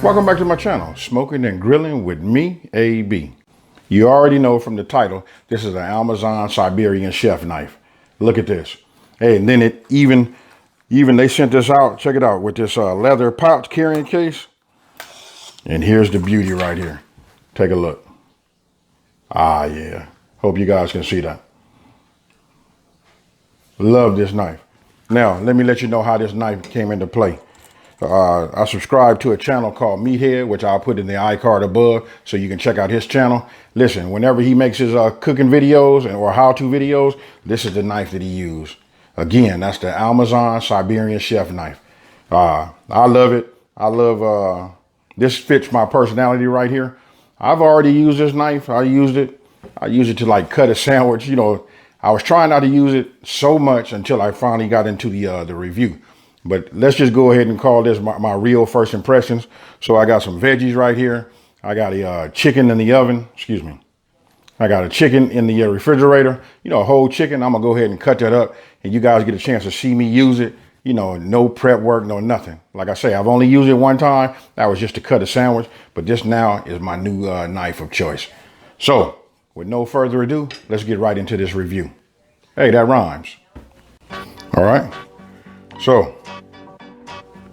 Welcome back to my channel, Smoking and Grilling with me, AB. You already know from the title, this is an Almazan Siberian chef knife. Look at this. Hey, and then it even they sent this out, check it out, with this leather pouch carrying case. And here's the beauty right here. Take a look. Ah, yeah. Hope you guys can see that. Love this knife. Now, let me let you know how this knife came into play. I subscribe to a channel called Meathead, which I'll put in the iCard above so you can check out his channel. Listen, whenever he makes his cooking videos or how-to videos, this is the knife that he used. Again, that's the Almazan Siberian chef knife. I love it. I love, this fits my personality right here. I've already used this knife. I used it to like cut a sandwich. You know, I was trying not to use it so much until I finally got into the review. But let's just go ahead and call this my real first impressions. So I got some veggies right here. I got a chicken in the oven. Excuse me. I got a chicken in the refrigerator. You know, a whole chicken. I'm going to go ahead and cut that up. And you guys get a chance to see me use it. You know, no prep work, no nothing. Like I say, I've only used it one time. That was just to cut a sandwich. But this now is my new knife of choice. So with no further ado, let's get right into this review. Hey, that rhymes. All right. So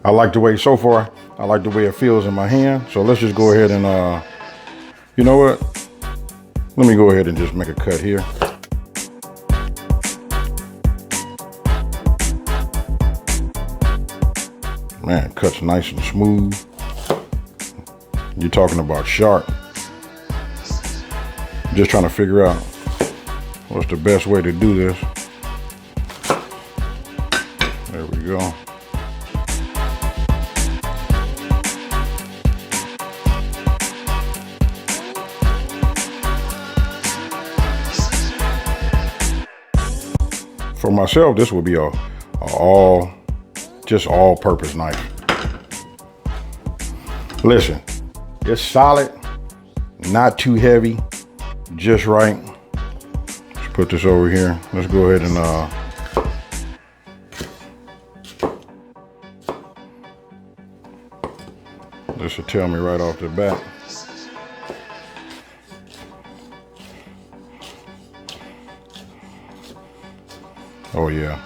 I like the way, so far, I like the way it feels in my hand. So let's just go ahead and, you know what? Let me go ahead and just make a cut here. Man, cuts nice and smooth. You're talking about sharp. Just trying to figure out what's the best way to do this. There we go. For myself, this would be a all-purpose knife. Listen, it's solid, not too heavy, just right. Let's put this over here. Let's go ahead and this should tell me right off the bat. Oh yeah.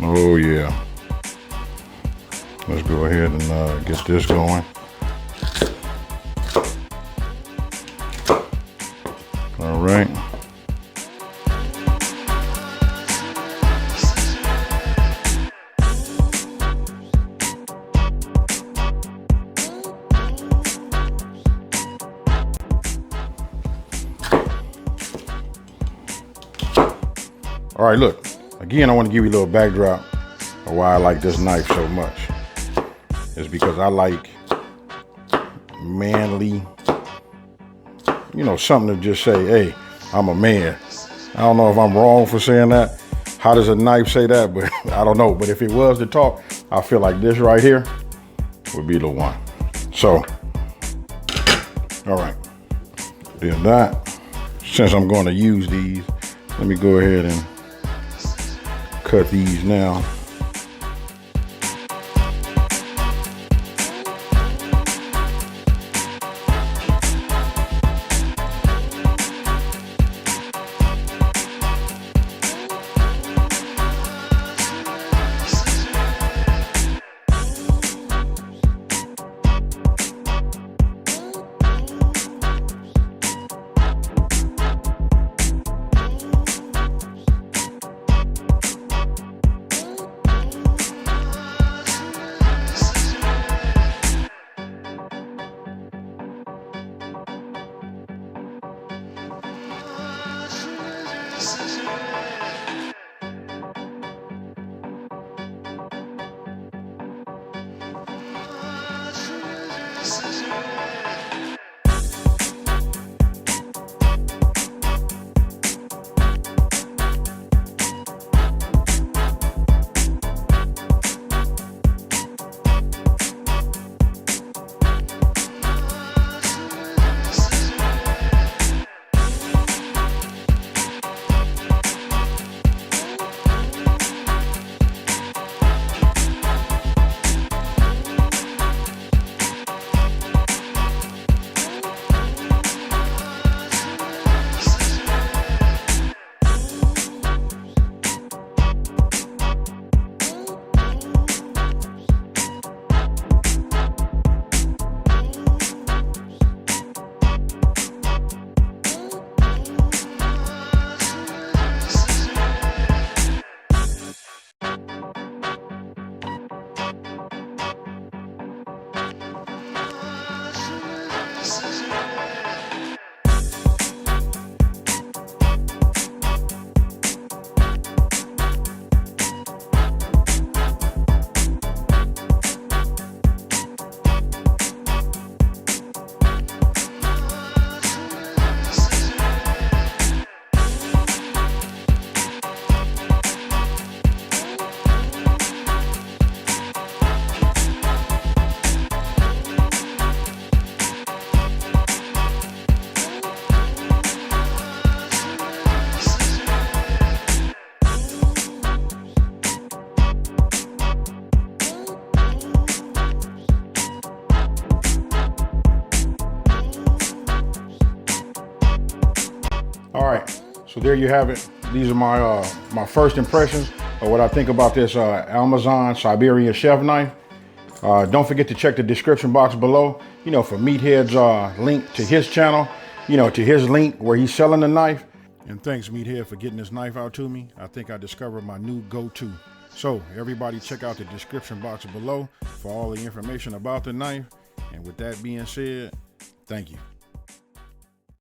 Oh yeah. Let's go ahead and get this going. All right. All right, look. Again, I want to give you a little backdrop of why I like this knife so much. It's because I like manly, you know, something to just say, hey, I'm a man. I don't know if I'm wrong for saying that. How does a knife say that? But I don't know. But if it was to talk, I feel like this right here would be the one. So, all right. Then that, since I'm going to use these, let me go ahead and cut these now. All right, so there you have it. These are my first impressions of what I think about this Almazan Siberian chef knife. Don't forget to check the description box below, you know, for Meathead's link to his channel, you know, to his link where he's selling the knife. And thanks, Meathead, for getting this knife out to me. I think I discovered my new go-to. So everybody check out the description box below for all the information about the knife. And with that being said, thank you.